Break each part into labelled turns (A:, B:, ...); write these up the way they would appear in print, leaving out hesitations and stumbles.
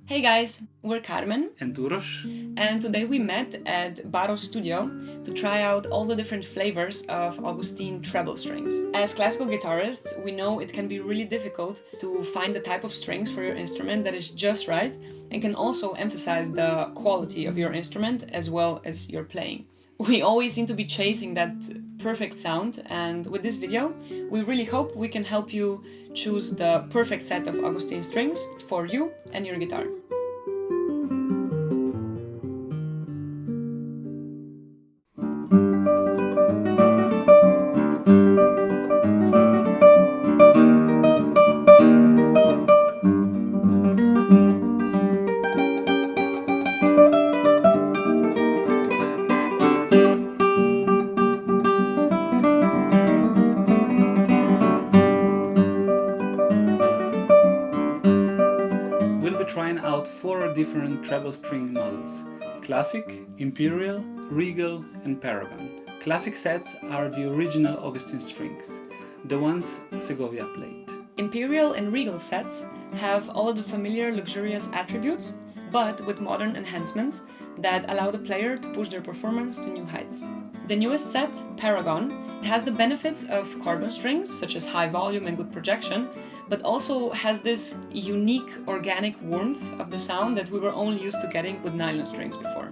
A: Hey guys, we're Karmen
B: and Uros,
A: and today we met at Baric's studio to try out all the different flavors of Augustine Treble strings. As classical guitarists, we know it can be really difficult to find the type of strings for your instrument that is just right and can also emphasize the quality of your instrument as well as your playing. We always seem to be chasing that perfect sound, and with this video, we really hope we can help you choose the perfect set of Augustine strings for you and your guitar.
B: Trying out 4 different treble string models: Classic, Imperial, Regal and Paragon. Classic sets are the original Augustine strings, the ones Segovia played.
A: Imperial and Regal sets have all of the familiar luxurious attributes, but with modern enhancements that allow the player to push their performance to new heights. The newest set, Paragon, has the benefits of carbon strings, such as high volume and good projection, but also has this unique organic warmth of the sound that we were only used to getting with nylon strings before.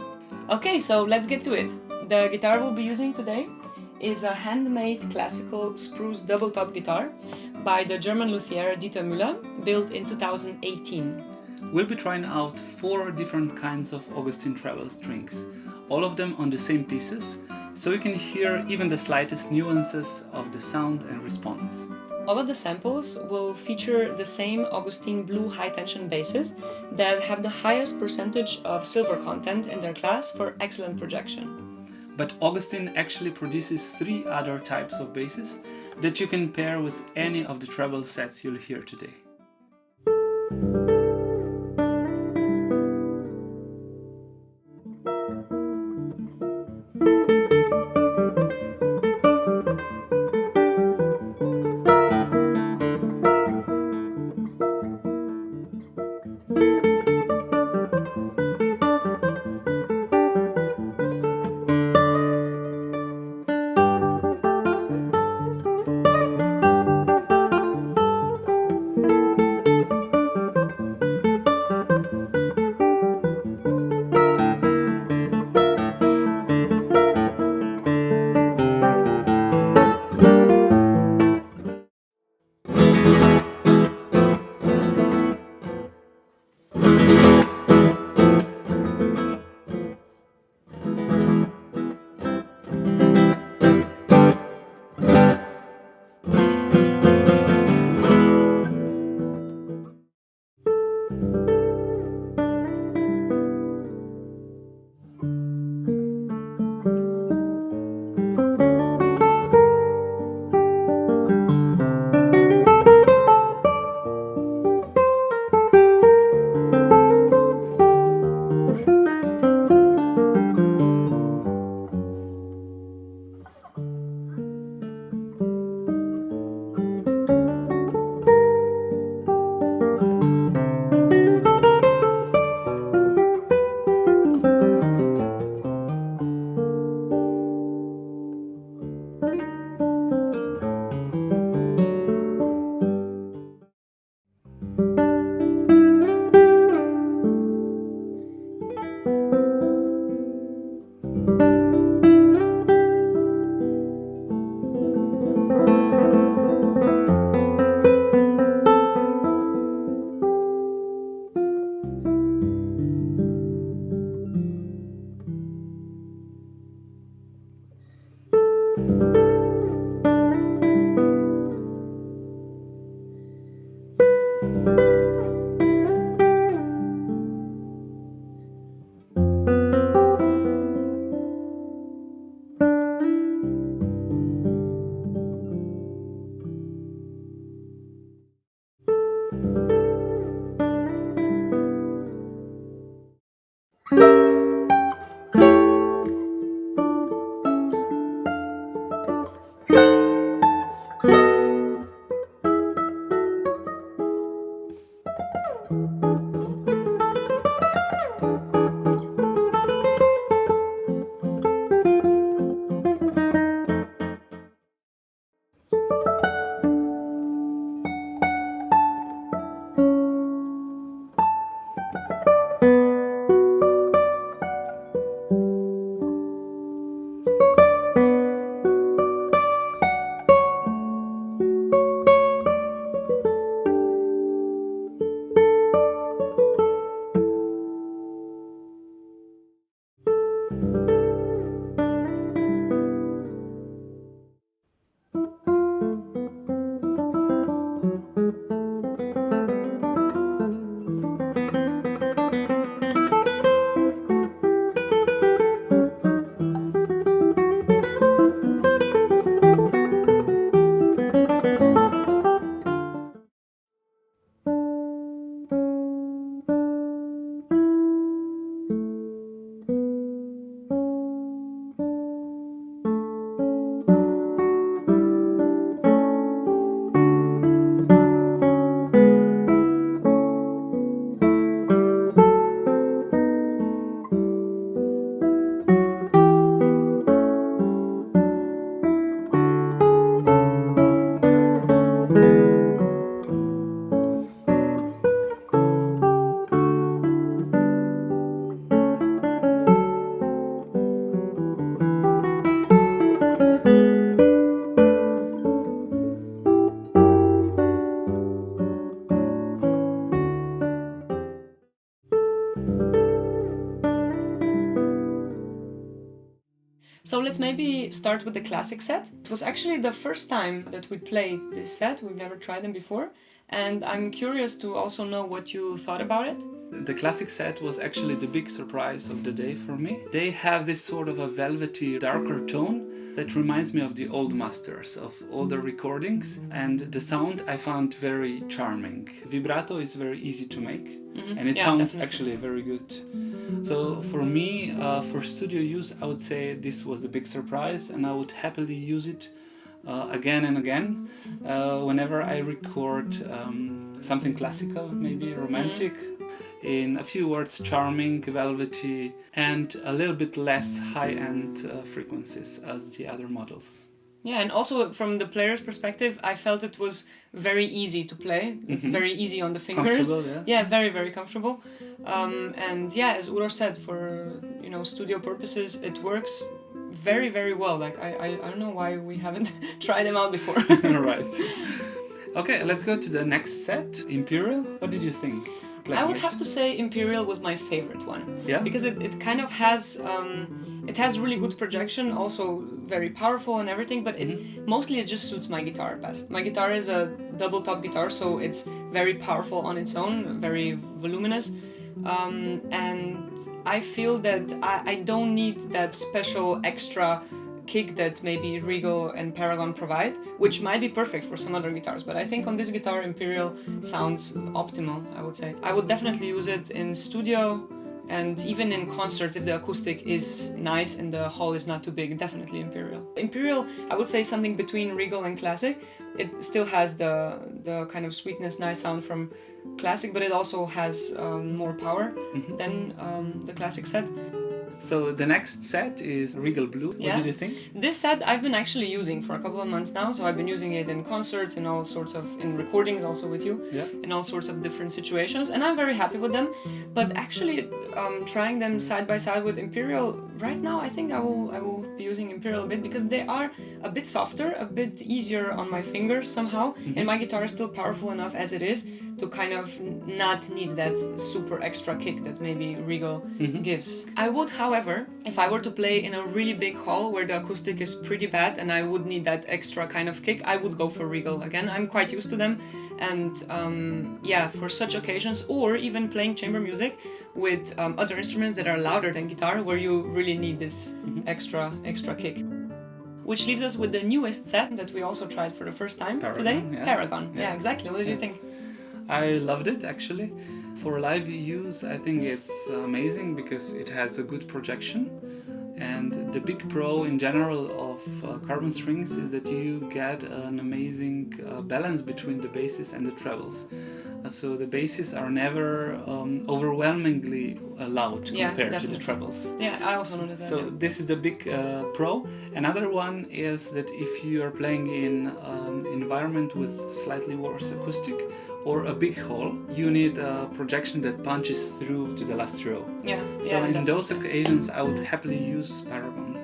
A: Okay, so let's get to it. The guitar we'll be using today is a handmade classical spruce double top guitar by the German luthier Dieter Müller, built in 2018.
B: We'll be trying out 4 different kinds of Augustine treble strings, all of them on the same pieces, so you can hear even the slightest nuances of the sound and response.
A: All of the samples will feature the same Augustine blue high-tension basses that have the highest percentage of silver content in their class for excellent projection.
B: But Augustine actually produces 3 other types of basses that you can pair with any of the treble sets you'll hear today.
A: So let's maybe start with the classic set. It was actually the first time that we played this set. We've never tried them before. And I'm curious to also know what you thought about it.
B: The classic set was actually the big surprise of the day for me. They have this sort of a velvety, darker tone that reminds me of the old masters, of older recordings. And the sound I found very charming. Vibrato is very easy to make, and it sounds actually very good. So for me, for studio use, I would say this was the big surprise, and I would happily use it again and again whenever I record something classical, maybe romantic. In a few words, charming, velvety, and a little bit less high-end frequencies as the other models.
A: Yeah, and also from the player's perspective, I felt it was very easy to play. It's very easy on the fingers.
B: Comfortable,
A: yeah, very, very comfortable. And yeah, as Uros said, for studio purposes, it works very, very well. Like I don't know why we haven't tried them out before.
B: Right. Okay, let's go to the next set, Imperial. What did you think?
A: I would have to say Imperial was my favorite one.
B: Yeah?
A: Because it kind of has it has really good projection, also very powerful and everything, but mostly it just suits my guitar best. My guitar is a double top guitar, so it's very powerful on its own, very voluminous. And I feel that I don't need that special extra kick that maybe Regal and Paragon provide, which might be perfect for some other guitars, but I think on this guitar Imperial sounds optimal, I would say. I would definitely use it in studio and even in concerts if the acoustic is nice and the hall is not too big, definitely Imperial. Imperial, I would say something between Regal and Classic. It still has the kind of sweetness, nice sound from Classic, but it also has more power than the Classic set.
B: So the next set is Regal Blue. What did you think?
A: This set I've been actually using for a couple of months now. So I've been using it in concerts and all sorts of, in recordings also with you, in all sorts of different situations. And I'm very happy with them. But actually trying them side by side with Imperial, right now I think I will be using Imperial a bit because they are a bit softer, a bit easier on my fingers somehow. And my guitar is still powerful enough as it is to kind of not need that super extra kick that maybe Regal gives. I would, however, if I were to play in a really big hall where the acoustic is pretty bad and I would need that extra kind of kick, I would go for Regal again. I'm quite used to them, and yeah, for such occasions, or even playing chamber music with other instruments that are louder than guitar, where you really need this extra kick. Which leaves us with the newest set that we also tried for the first time today, Paragon. Yeah, exactly. What did you think?
B: I loved it actually. For live use, I think it's amazing because it has a good projection. And the big pro in general of Karmen strings is that you get an amazing balance between the basses and the trebles. So the basses are never overwhelmingly loud compared to the trebles.
A: Yeah, I also noticed that.
B: So this is the big pro. Another one is that if you are playing in an environment with slightly worse acoustic or a big hall, you need a projection that punches through to the last row. So in those occasions, I would happily use Paragon.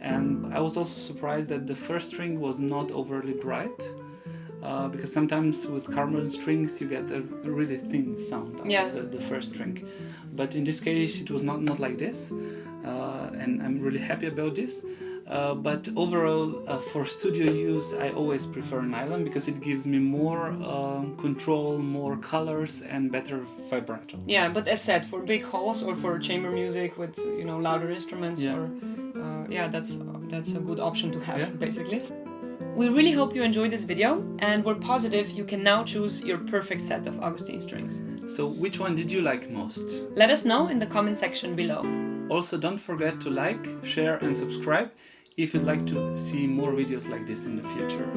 B: And I was also surprised that the first string was not overly bright. Because sometimes with Karmen strings you get a really thin sound out the first string. But in this case it was not like this, and I'm really happy about this. But overall, for studio use, I always prefer nylon because it gives me more control, more colors, and better vibrato.
A: Yeah, but as said, for big halls or for chamber music with louder instruments, or that's a good option to have basically. We really hope you enjoyed this video, and we're positive you can now choose your perfect set of Augustine strings.
B: So which one did you like most?
A: Let us know in the comment section below.
B: Also, don't forget to like, share and subscribe if you'd like to see more videos like this in the future.